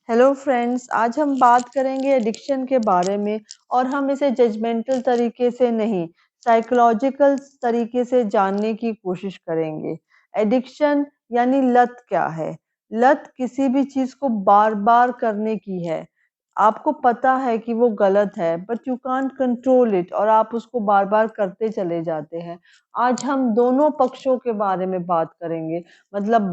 Hello friends, आज हम बात करेंगे एडिक्शन के बारे में। और हम इसे जजमेंटल तरीके से नहीं, साइकोलॉजिकल तरीके से जानने की कोशिश करेंगे। एडिक्शन यानी लत क्या है? लत किसी भी चीज़ को बार बार करने की है। आपको पता है कि वो गलत है, but you can't control it, और आप उसको बार बार करते चले जाते हैं। आज हम दोनों पक्षों के बारे में बात करेंगे। मतलब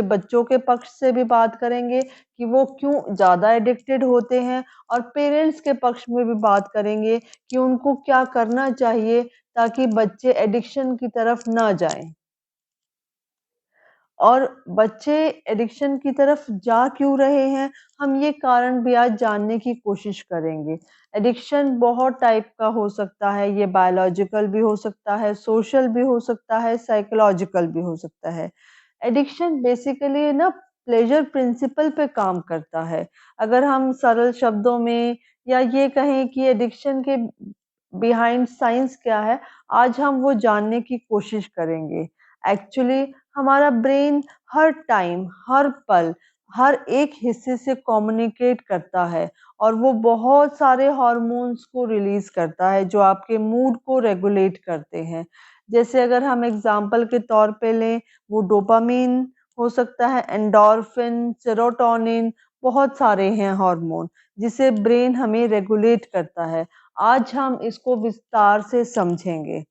बच्चों के पक्ष से भी बात करेंगे कि वो क्यों ज़्यादा एडिक्टेड होते हैं, और पेरेंट्स के पक्ष में भी बात करेंगे कि उनको क्या करना चाहिए ताकि बच्चे एडिक्शन की तरफ ना जाएं। और बच्चे एडिक्शन की तरफ जा क्यों रहे हैं, हम ये कारण भी आज जानने की कोशिश करेंगे। एडिक्शन बहुत टाइप का हो सकता है, ये बायोलॉजिकल भी हो सकता है, सोशल भी हो सकता है, साइकोलॉजिकल भी हो सकता है। एडिक्शन बेसिकली ना प्लेजर प्रिंसिपल पे काम करता है। अगर हम सरल शब्दों में या ये कहें कि एडिक्शन के बिहाइंड साइंस क्या है, आज हम वो जानने की कोशिश करेंगे। एक्चुअली हमारा ब्रेन हर टाइम, हर पल, हर एक हिस्से से कम्युनिकेट करता है, और वो बहुत सारे हार्मोन्स को रिलीज करता है जो आपके मूड को रेगुलेट करते हैं। जैसे अगर हम एग्जाम्पल के तौर पे लें, वो डोपामिन हो सकता है, एंडोर्फिन, सेरोटोनिन, बहुत सारे हैं हार्मोन जिसे ब्रेन हमें रेगुलेट करता है। आज हम इसको विस्तार से समझेंगे।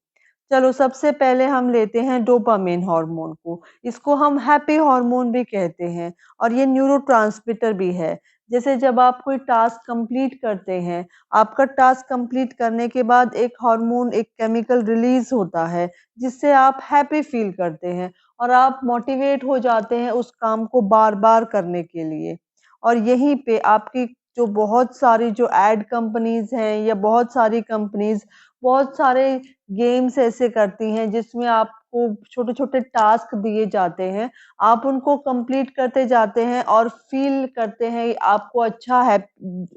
चलो, सबसे पहले हम लेते हैं डोपामिन हार्मोन को। इसको हम हैप्पी हार्मोन भी कहते हैं, और ये न्यूरोट्रांसमीटर भी है। जैसे जब आप कोई टास्क कंप्लीट करते हैं, आपका टास्क कंप्लीट करने के बाद एक हार्मोन, एक केमिकल रिलीज होता है जिससे आप हैप्पी फील करते हैं, और आप मोटिवेट हो जाते हैं उस काम को बार बार करने के लिए। और यहीं पे आपकी जो बहुत सारी जो एड कंपनीज हैं, या बहुत सारी कंपनीज बहुत सारे गेम्स ऐसे करती हैं जिसमें आपको छोटे छोटे टास्क दिए जाते हैं। आप उनको कंप्लीट करते जाते हैं और फील करते हैं, आपको अच्छा है,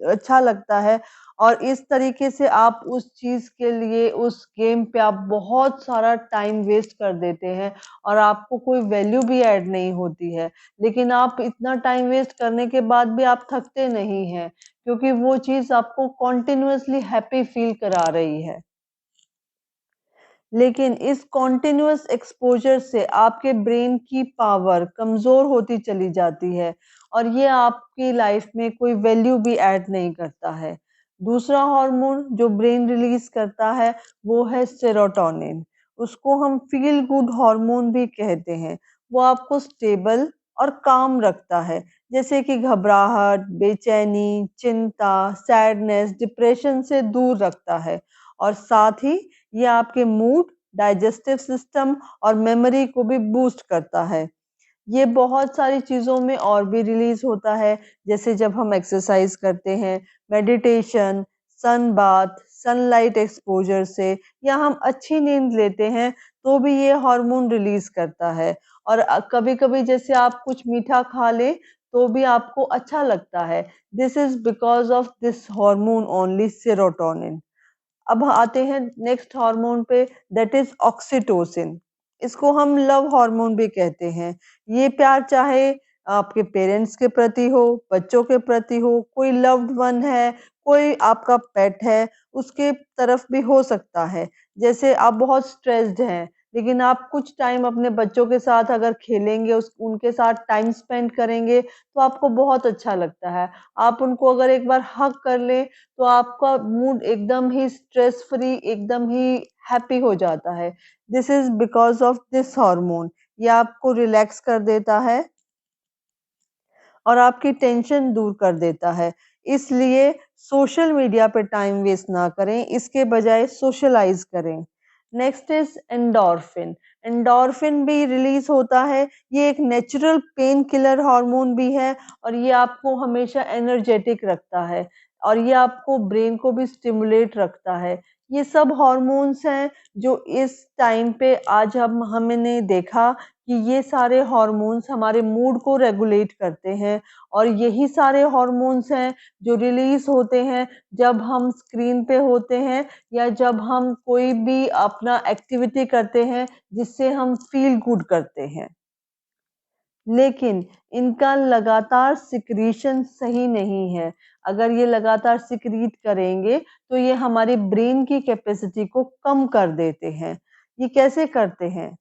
अच्छा लगता है। और इस तरीके से आप उस चीज के लिए, उस गेम पे आप बहुत सारा टाइम वेस्ट कर देते हैं, और आपको कोई वैल्यू भी ऐड नहीं होती है। लेकिन आप इतना टाइम वेस्ट करने के बाद भी आप थकते नहीं हैं, क्योंकि वो चीज आपको कॉन्टिन्यूअसली हैप्पी फील करा रही है। लेकिन इस कॉन्टिन्यूअस एक्सपोजर से आपके ब्रेन की पावर कमजोर होती चली जाती है, और ये आपकी लाइफ में कोई वैल्यू भी ऐड नहीं करता है। दूसरा हार्मोन जो ब्रेन रिलीज करता है वो है सेरोटोनिन। उसको हम फील गुड हार्मोन भी कहते हैं। वो आपको स्टेबल और काम रखता है, जैसे कि घबराहट, बेचैनी, चिंता, सैडनेस, डिप्रेशन से दूर रखता है। और साथ ही ये आपके मूड, डाइजेस्टिव सिस्टम और मेमोरी को भी बूस्ट करता है। ये बहुत सारी चीज़ों में और भी रिलीज होता है, जैसे जब हम एक्सरसाइज करते हैं, meditation, sun bath, sunlight exposure से, या हम अच्छी नींद लेते हैं तो भी ये हार्मोन रिलीज करता है। और कभी-कभी जैसे आप कुछ मीठा खा लें तो भी आपको अच्छा लगता है। This is because of this hormone only, serotonin. अब आते हैं नेक्स्ट हार्मोन पे, दैट इज ऑक्सीटोसिन। इसको हम लव हार्मोन भी कहते हैं। ये प्यार चाहे आपके पेरेंट्स के प्रति हो, बच्चों के प्रति हो, कोई लव्ड वन है, कोई आपका पेट है, उसके तरफ भी हो सकता है। जैसे आप बहुत स्ट्रेस्ड हैं, लेकिन आप कुछ टाइम अपने बच्चों के साथ अगर खेलेंगे, उनके साथ टाइम स्पेंड करेंगे तो आपको बहुत अच्छा लगता है। आप उनको अगर एक बार हग कर लें तो आपका मूड एकदम ही स्ट्रेस फ्री, एकदम ही हैप्पी हो जाता है। This is because of this hormone. ये आपको रिलैक्स कर देता है और आपकी टेंशन दूर कर देता है। इसलिए सोशल मीडिया पे टाइम वेस्ट ना करें, इसके बजाय सोशलाइज करें। Next is endorphin. एंडोर्फिन भी रिलीज होता है। ये एक नेचुरल पेन किलर हार्मोन भी है, और ये आपको हमेशा एनर्जेटिक रखता है, और ये आपको ब्रेन को भी स्टिमुलेट रखता है। ये सब हार्मोन्स हैं जो इस टाइम पे आज हम हमने देखा कि ये सारे हार्मोन्स हमारे मूड को रेगुलेट करते हैं। और यही सारे हार्मोन्स हैं जो रिलीज होते हैं जब हम स्क्रीन पे होते हैं, या जब हम कोई भी अपना एक्टिविटी करते हैं जिससे हम फील गुड करते हैं। लेकिन इनका लगातार सिक्रीशन सही नहीं है। अगर ये लगातार सिक्रीट करेंगे तो ये हमारी ब्रेन की कैपेसिटी को कम कर देते हैं। ये कैसे करते हैं?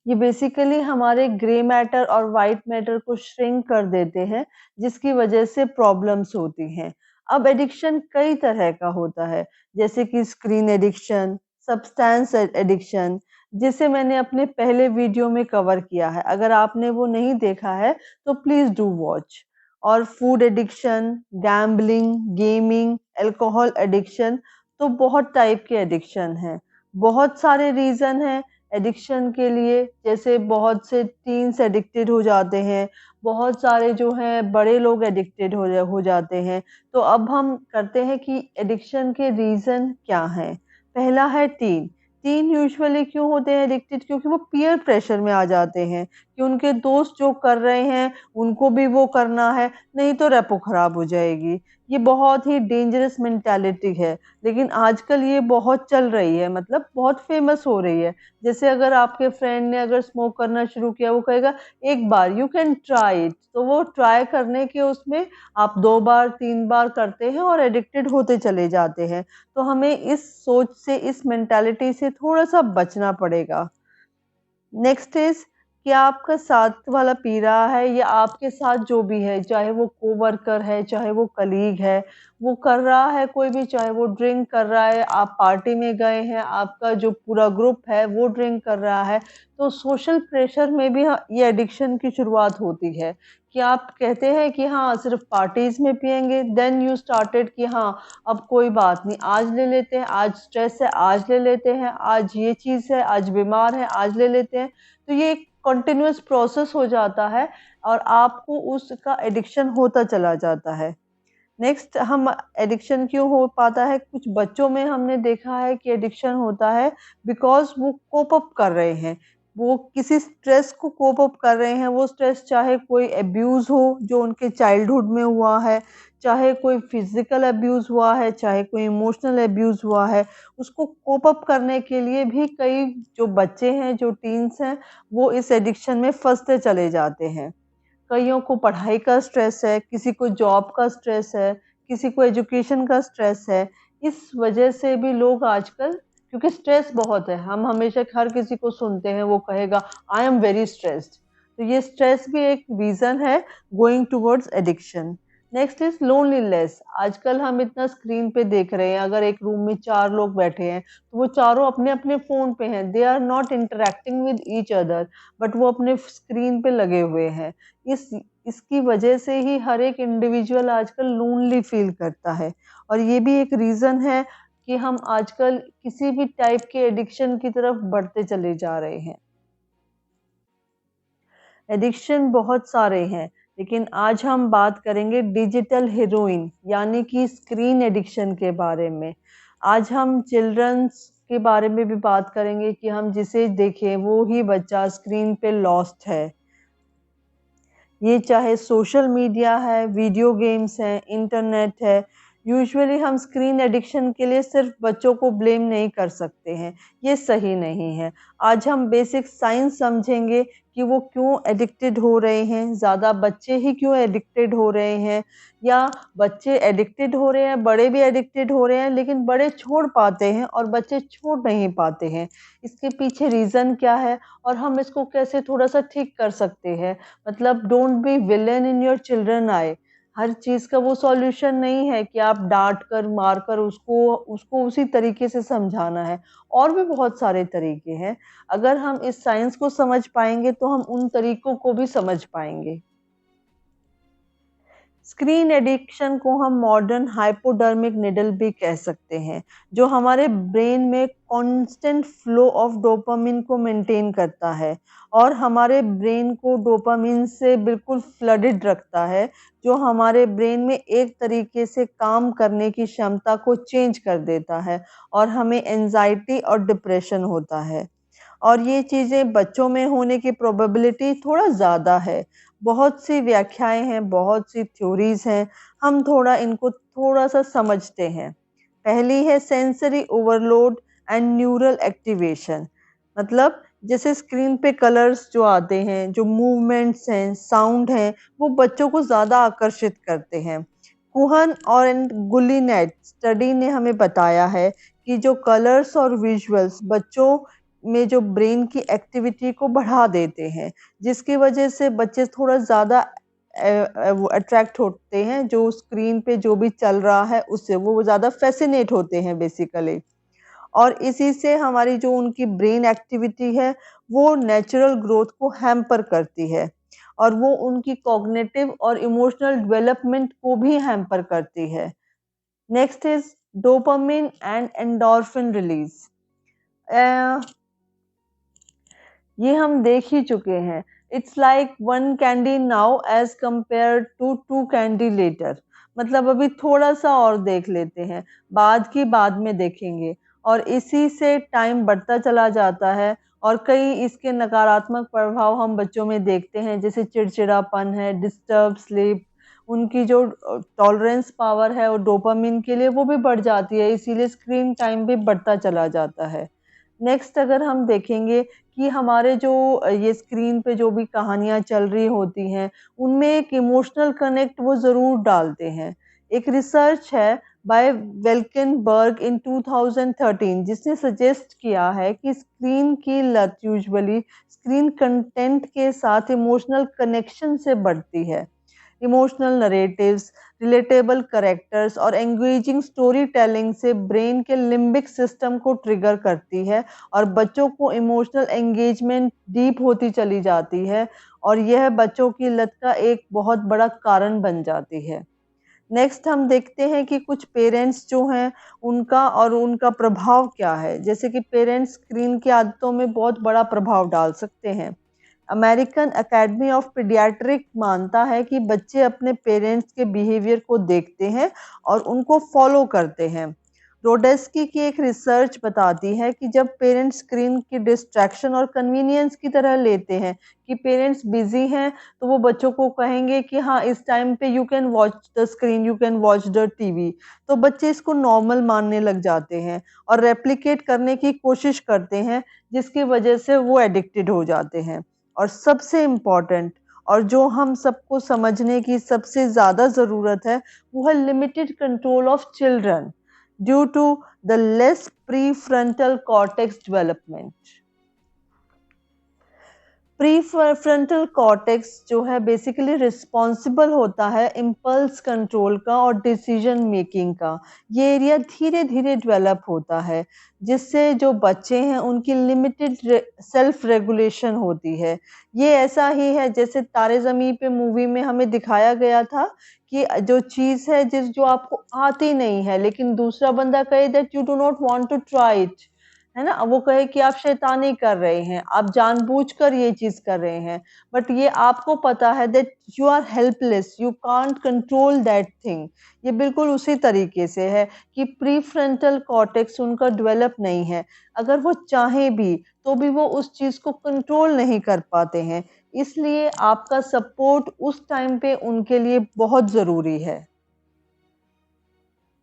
ये बेसिकली हमारे ग्रे मैटर और व्हाइट मैटर को श्रिंक कर देते हैं, जिसकी वजह से प्रॉब्लम्स होती हैं। अब एडिक्शन कई तरह का होता है, जैसे कि स्क्रीन एडिक्शन, सब्सटेंस एडिक्शन, जिसे मैंने अपने पहले वीडियो में कवर किया है। अगर आपने वो नहीं देखा है तो प्लीज डू वॉच। और food addiction, gambling, gaming, alcohol addiction, तो बहुत टाइप के एडिक्शन हैं। बहुत सारे रीजन हैं एडिक्शन के लिए, जैसे बहुत से टीन्स एडिक्टेड हो जाते हैं, बहुत सारे जो हैं बड़े लोग एडिक्टेड हो जाते हैं। तो अब हम करते हैं कि एडिक्शन के रीज़न क्या हैं। पहला है टीन। टीन यूजुअली क्यों होते हैं एडिक्टेड? क्योंकि वो पीयर प्रेशर में आ जाते हैं कि उनके दोस्त जो कर रहे हैं, उनको भी वो करना है, नहीं तो रेपो खराब हो जाएगी। ये बहुत ही डेंजरस मेंटालिटी है, लेकिन आजकल ये बहुत चल रही है, मतलब बहुत फेमस हो रही है। जैसे अगर आपके फ्रेंड ने अगर स्मोक करना शुरू किया, वो कहेगा एक बार यू कैन ट्राई इट, तो वो ट्राई करने के उसमें आप 2 बार 3 बार करते हैं और एडिक्टेड होते चले जाते हैं। तो हमें इस सोच से, इस मेंटालिटी से थोड़ा-सा बचना पड़ेगा। नेक्स्ट इज़ कि आपका साथ वाला पी रहा है या आपके साथ जो भी है, चाहे वो कोवर्कर है, चाहे वो कलीग है, वो कर रहा है कोई भी, चाहे वो ड्रिंक कर रहा है, आप पार्टी में गए हैं, आपका जो पूरा ग्रुप है वो ड्रिंक कर रहा है, तो सोशल प्रेशर में भी ये एडिक्शन की शुरुआत होती है कि आप कहते हैं कि हाँ, सिर्फ़ पार्टीज़ में पिएँगे, देन यू स्टार्टेड कि हाँ, अब कोई बात नहीं, आज ले लेते हैं, आज स्ट्रेस है, आज ले लेते हैं, आज ये चीज़ है, आज बीमार है, आज ले लेते हैं। तो ये एक कंटिन्यूअस प्रोसेस हो जाता है और आपको उसका एडिक्शन होता चला जाता है। नेक्स्ट, हम एडिक्शन क्यों हो पाता है? कुछ बच्चों में हमने देखा है कि एडिक्शन होता है बिकॉज़ वो कोप अप कर रहे हैं। वो किसी स्ट्रेस को कोप अप कर रहे हैं, वो स्ट्रेस चाहे कोई अब्यूज़ हो जो उनके चाइल्डहुड में हुआ है, चाहे कोई फिज़िकल अब्यूज़ हुआ है, चाहे कोई इमोशनल अब्यूज़ हुआ है। उसको कोप अप करने के लिए भी कई जो बच्चे हैं, जो टीन्स हैं, वो इस एडिक्शन में फँसते चले जाते हैं। कइयों को पढ़ाई का स्ट्रेस है, किसी को जॉब का स्ट्रेस है, किसी को एजुकेशन का स्ट्रेस है। इस वजह से भी लोग आजकल, क्योंकि स्ट्रेस बहुत है, हम हमेशा हर किसी को सुनते हैं, वो कहेगा आई एम वेरी स्ट्रेस्ड। तो ये स्ट्रेस भी एक रीज़न है going towards addiction. Next is loneliness. आजकल हम इतना स्क्रीन पे देख रहे हैं, अगर एक रूम में 4 लोग बैठे हैं, तो वो चारों अपने-अपने फ़ोन पे हैं। They are not interacting with each other, but वो अपने स्क्रीन पे लगे हुए हैं। इस इसकी वजह से ही हर एक इंडिविजुअल आजकल लोनली फील करता है और ये भी एक रीज़न है कि हम आजकल किसी भी टाइप के एडिक्शन की तरफ बढ़ते चले जा रहे हैं। एडिक्शन बहुत सारे हैं, लेकिन आज हम बात करेंगे डिजिटल हेरोइन यानी कि स्क्रीन एडिक्शन के बारे में। आज हम चिल्ड्रंस के बारे में भी बात करेंगे कि हम जिसे देखें वो ही बच्चा स्क्रीन पे लॉस्ट है। ये चाहे सोशल मीडिया है, वीडियो गेम्स हैं, इंटरनेट है, यूजुअली हम स्क्रीन एडिक्शन के लिए सिर्फ बच्चों को ब्लेम नहीं कर सकते हैं, ये सही नहीं है। आज हम बेसिक साइंस समझेंगे कि वो क्यों एडिक्टेड हो रहे हैं, ज़्यादा बच्चे ही क्यों एडिक्टेड हो रहे हैं या बच्चे एडिक्टेड हो रहे हैं, बड़े भी एडिक्टेड हो रहे हैं, लेकिन बड़े छोड़ पाते हैं और बच्चे छोड़ नहीं पाते हैं। इसके पीछे रीज़न क्या है और हम इसको कैसे थोड़ा-सा ठीक कर सकते हैं? मतलब don't be villain in your children eye. हर चीज़ का वो सॉल्यूशन नहीं है कि आप डाँट कर, मार कर उसको उसको उसी तरीके से समझाना है। और भी बहुत सारे तरीके हैं। अगर हम इस साइंस को समझ पाएँगे तो हम उन तरीकों को भी समझ पाएँगे। स्क्रीन एडिक्शन को हम मॉडर्न हाइपोडर्मिक निडल भी कह सकते हैं, जो हमारे ब्रेन में कांस्टेंट फ्लो ऑफ डोपामिन को मेंटेन करता है और हमारे ब्रेन को डोपामिन से बिल्कुल फ्लडेड रखता है, जो हमारे ब्रेन में एक तरीके से काम करने की क्षमता को चेंज कर देता है और हमें एंजाइटी और डिप्रेशन होता है। और ये चीज़ें बच्चों में होने की प्रोबेबिलिटी थोड़ा ज़्यादा है। बहुत सी व्याख्याएँ हैं, बहुत सी थ्योरीज़ हैं, हम थोड़ा इनको थोड़ा-सा समझते हैं। पहली है sensory overload and neural activation, मतलब जैसे स्क्रीन पे कलर्स जो आते हैं, जो मूवमेंट्स हैं, साउंड हैं, वो बच्चों को ज़्यादा आकर्षित करते हैं। कुहन और गुलिनेट स्टडी ने हमें बताया है कि जो कलर्स और विजुअल्स बच्चों में जो ब्रेन की एक्टिविटी को बढ़ा देते हैं, जिसकी वजह से बच्चे थोड़ा ज़्यादा वो अट्रैक्ट होते हैं, जो स्क्रीन पे जो भी चल रहा है उससे वो ज़्यादा फ़ैसिनेट होते हैं बेसिकली। और इसी से हमारी जो उनकी ब्रेन एक्टिविटी है, वो नेचुरल ग्रोथ को हैम्पर करती है और वो उनकी कॉग्निटिव और इमोशनल डेवलपमेंट को भी हैम्पर करती है। Next is dopamine and endorphin release. अ, ये हम देख ही चुके हैं। It's like one candy now as compared to 2 candy later. मतलब अभी थोड़ा-सा और देख लेते हैं, बाद की बाद में देखेंगे और इसी से टाइम बढ़ता चला जाता है और कई इसके नकारात्मक प्रभाव हम बच्चों में देखते हैं, जैसे चिड़चिड़ापन है, डिस्टर्ब स्लीप, उनकी जो टॉलरेंस पावर है वो डोपामाइन के लिए वो भी बढ़ जाती है, इसीलिए स्क्रीन टाइम भी बढ़ता चला जाता है। नेक्स्ट अगर हम देखेंगे कि हमारे जो ये स्क्रीन पे जो भी कहानियाँ चल रही होती हैं, उनमें एक इमोशनल कनेक्ट वो ज़रूर डालते हैं। एक रिसर्च है बाय वेल्केनबर्ग इन 2013 जिसने सजेस्ट किया है कि स्क्रीन की लत यूजुअली स्क्रीन कंटेंट के साथ इमोशनल कनेक्शन से बढ़ती है। इमोशनल नरेटिव्स, रिलेटेबल कैरेक्टर्स और एंगेजिंग स्टोरी टेलिंग से ब्रेन के लिम्बिक सिस्टम को ट्रिगर करती है और बच्चों को इमोशनल एंगेजमेंट डीप होती चली जाती है और यह बच्चों की लत का एक बहुत बड़ा कारण बन जाती है। नेक्स्ट हम देखते हैं कि कुछ पेरेंट्स जो हैं उनका और उनका प्रभाव क्या है। जैसे कि पेरेंट्स स्क्रीन की आदतों में बहुत बड़ा प्रभाव डाल सकते हैं। अमेरिकन एकेडमी ऑफ पीडियाट्रिक मानता है कि बच्चे अपने पेरेंट्स के बिहेवियर को देखते हैं और उनको फॉलो करते हैं। रोडेस्की की एक रिसर्च बताती है कि जब पेरेंट्स स्क्रीन की डिस्ट्रैक्शन और कन्वीनियंस की तरह लेते हैं कि पेरेंट्स बिजी हैं तो वो बच्चों को कहेंगे कि हाँ इस टाइम पे you can watch the screen, you can watch the TV, तो बच्चे इसको नॉर्मल मानने लग जाते हैं और रेप्लिकेट करने की कोशिश करते हैं, जिसकी वजह से वो एडिक्टेड हो जाते हैं। और सबसे इम्पोर्टेंट और जो हम सबको समझने की सबसे ज़्यादा ज़रूरत है, वो है limited control of children due to the less prefrontal cortex development. Prefrontal cortex जो है बेसिकली रिस्पॉन्सिबल होता है इम्पल्स कंट्रोल का और डिसीजन मेकिंग का। ये एरिया धीरे धीरे डेवलप होता है जिससे जो बच्चे हैं उनकी लिमिटेड सेल्फ रेगुलेशन होती है। ये ऐसा ही है जैसे तारे ज़मीं पे मूवी में हमें दिखाया गया था कि जो चीज़ है जो आपको आती नहीं है लेकिन दूसरा बंदा कहे that you do not want to try it, है ना? वो कहे कि आप शैतानी कर रहे हैं, आप जानबूझकर ये चीज़ कर रहे हैं, बट ये आपको पता है that you are helpless, you can't control that thing. ये बिल्कुल उसी तरीके से है कि प्रीफ्रंटल कॉर्टेक्स उनका डेवलप नहीं है। अगर वो चाहें भी, तो भी वो उस चीज़ को कंट्रोल नहीं कर पाते हैं। इसलिए आपका सपोर्ट उस टाइम पे उनके लिए बहुत ज़रूरी है।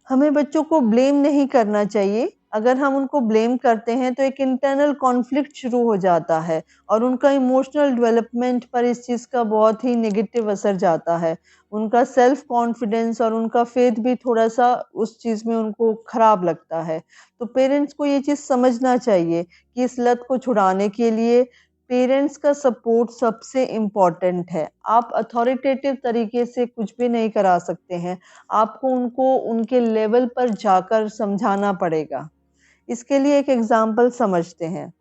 हमें बच्चों को ब्लेम नहीं करना चाहिए। अगर हम उनको ब्लेम करते हैं तो एक इंटरनल कॉन्फ्लिक्ट शुरू हो जाता है और उनका इमोशनल डेवलपमेंट पर इस चीज़ का बहुत ही नेगेटिव असर जाता है। उनका सेल्फ कॉन्फिडेंस और उनका फेथ भी थोड़ा-सा उस चीज़ में उनको खराब लगता है। तो पेरेंट्स को ये चीज़ समझना चाहिए कि इस लत को छुड़ाने के लिए पेरेंट्स का सपोर्ट सबसे इम्पोर्टेंट है। आप अथॉरिटेटिव तरीके से कुछ भी नहीं करा सकते हैं। आपको उनको उनके लेवल पर जाकर समझाना पड़ेगा। इसके लिए एक एग्ज़ाम्पल समझते हैं।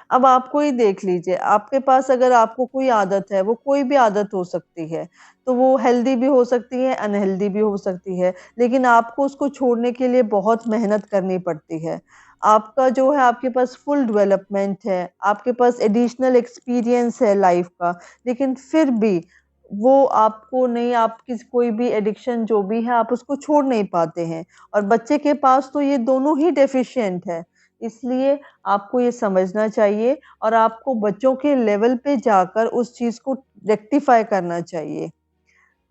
अब आपको ही देख लीजिए, आपके पास अगर आपको कोई आदत है, वो कोई भी आदत हो सकती है, तो वो हेल्दी भी हो सकती है, अनहेल्दी भी हो सकती है, लेकिन आपको उसको छोड़ने के लिए बहुत मेहनत करनी पड़ती है। आपका जो है आपके पास फुल डेवलपमेंट है, आपके पास एडिशनल एक्सपीरियंस है लाइफ़ का, लेकिन फिर भी वो आपको नहीं आपकी कोई भी एडिक्शन जो भी है, आप उसको छोड़ नहीं पाते हैं और बच्चे के पास तो ये दोनों ही डेफ़िशिएंट है। इसलिए आपको ये समझना चाहिए और आपको बच्चों के लेवल पे जाकर उस चीज़ को रेक्टिफ़ाई करना चाहिए।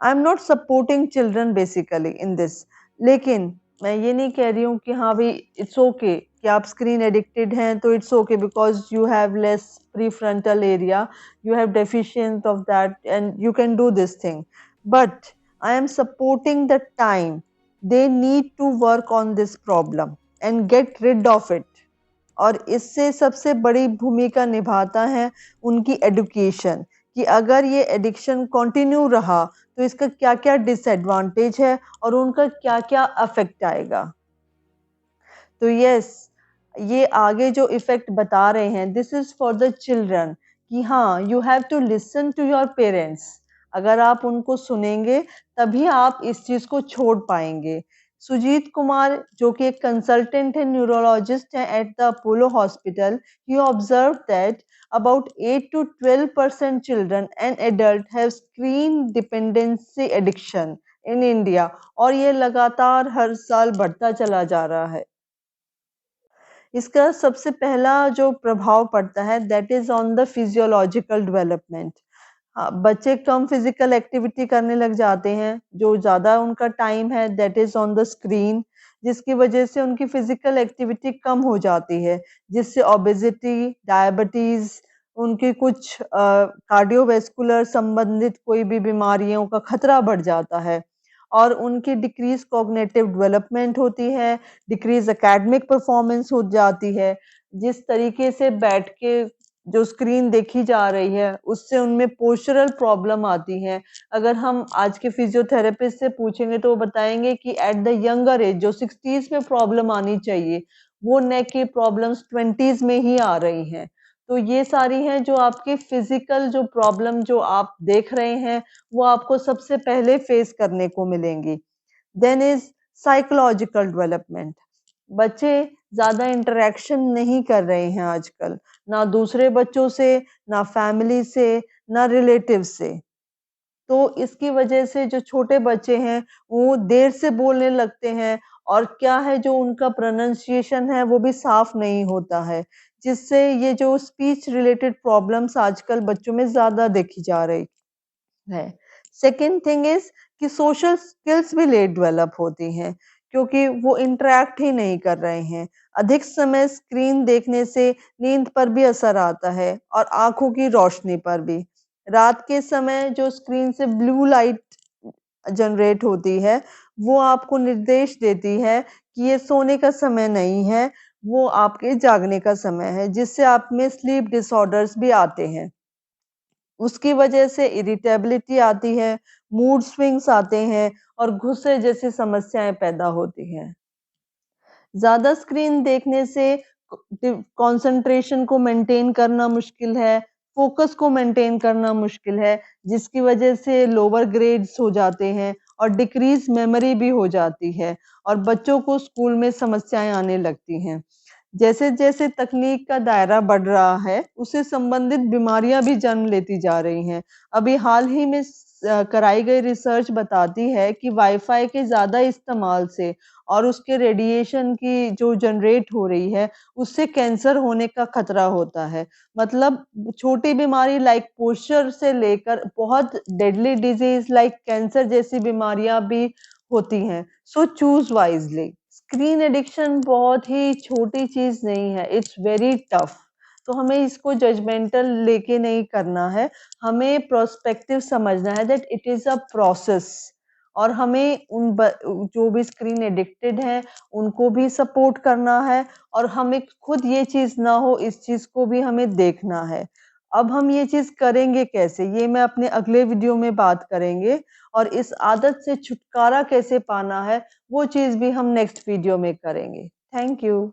I am not supporting children basically in this, लेकिन मैं ये नहीं कह रही हूँ कि हाँ भाई इट्स ओके कि आप स्क्रीन एडिक्टेड हैं तो it's okay because you have less prefrontal area, you have deficient of that and you can do this thing, but I am supporting the time they need to work on this problem and get rid of it. और इससे सबसे बड़ी भूमिका निभाता है उनकी education, कि अगर ये एडिक्शन कंटिन्यू रहा तो इसका क्या क्या डिसएडवांटेज है और उनका क्या क्या अफेक्ट आएगा। तो यस, ये आगे जो इफेक्ट बता रहे हैं this is for the children, कि हाँ you have to listen to your parents. अगर आप उनको सुनेंगे तभी आप इस चीज को छोड़ पाएंगे। सुजीत कुमार जो कि एक कंसल्टेंट है, न्यूरोलॉजिस्ट है at the Apollo hospital, he observe that about 8 to 12% children and adult have screen dependency addiction in India, और ये लगातार हर साल बढ़ता चला जा रहा है। इसका सबसे पहला जो प्रभाव पड़ता है that is on the physiological development. बच्चे कम फिजिकल एक्टिविटी करने लग जाते हैं, जो ज़्यादा उनका टाइम है that is on the screen, जिसकी वजह से उनकी फिजिकल एक्टिविटी कम हो जाती है, जिससे ओबेसिटी, डायबिटीज, उनकी कुछ कार्डियोवैस्कुलर संबंधित कोई भी बीमारियों का खतरा बढ़ जाता है, और उनकी डिक्रीज कॉग्निटिव डेवलपमेंट होती है, डिक्रीज एकेडमिक परफॉर्मेंस हो जाती है। जिस तरीके से बैठ के जो स्क्रीन देखी जा रही है उससे उनमें पोस्चरल प्रॉब्लम आती है। अगर हम आज के फिजियोथेरेपिस्ट से पूछेंगे तो वो बताएंगे कि एट द यंगर एज जो 60s में प्रॉब्लम आनी चाहिए वो नेक की प्रॉब्लम्स 20s में ही आ रही हैं। तो ये सारी हैं जो आपके फिजिकल जो प्रॉब्लम जो आप देख रहे हैं वो आपको सबसे पहले फेस करने को मिलेंगी। Then is psychological development. बच्चे ज्यादा इंटरेक्शन नहीं कर रहे हैं आजकल, ना दूसरे बच्चों से, ना फैमिली से, ना रिलेटिव से। तो इसकी वजह से जो छोटे बच्चे हैं वो देर से बोलने लगते हैं, और क्या है जो उनका प्रोनाउंसिएशन है वो भी साफ नहीं होता है, जिससे ये जो स्पीच रिलेटेड प्रॉब्लम्स आजकल बच्चों में ज्यादा देखी जा रही है। सेकेंड थिंग इज कि सोशल स्किल्स भी लेट डेवलप होती हैं, क्योंकि वो इंटरेक्ट ही नहीं कर रहे हैं। अधिक समय स्क्रीन देखने से नींद पर भी असर आता है और आंखों की रोशनी पर भी। रात के समय जो स्क्रीन से ब्लू लाइट जनरेट होती है वो आपको निर्देश देती है कि ये सोने का समय नहीं है, वो आपके जागने का समय है, जिससे आप में स्लीप डिसऑर्डर्स भी आते हैं। उसकी वजह से इरिटेबिलिटी आती है, मूड स्विंग्स आते हैं और गुस्से जैसी समस्याएं पैदा होती हैं। ज़्यादा स्क्रीन देखने से कंसंट्रेशन को मेंटेन करना मुश्किल है, फोकस को मेंटेन करना मुश्किल है, जिसकी वजह से लोअर ग्रेड्स हो जाते हैं और डिक्रीज मेमोरी भी हो जाती है, और बच्चों को स्कूल में समस्याएं आने लगती हैं। जैसे जैसे तकनीक का दायरा बढ़ रहा है उससे संबंधित बीमारियां भी जन्म लेती जा रही हैं। अभी हाल ही में कराई गई रिसर्च बताती है कि वाईफाई के ज़्यादा इस्तेमाल से और उसके रेडिएशन की जो जनरेट हो रही है उससे कैंसर होने का खतरा होता है। मतलब छोटी बीमारी लाइक पोस्चर से लेकर बहुत डेडली डिजीज लाइक कैंसर जैसी बीमारियां भी होती हैं। So choose wisely. Screen addiction बहुत ही छोटी चीज नहीं है, इट्स वेरी टफ। तो हमें इसको जजमेंटल लेके नहीं करना है, हमें प्रोस्पेक्टिव समझना है that it is a process, और हमें जो भी स्क्रीन एडिक्टेड हैं उनको भी सपोर्ट करना है, और हमें खुद ये चीज ना हो इस चीज को भी हमें देखना है। अब हम ये चीज करेंगे कैसे, ये मैं अपने अगले वीडियो में बात करेंगे, और इस आदत से छुटकारा कैसे पाना है वो चीज भी हम नेक्स्ट वीडियो में करेंगे। Thank you.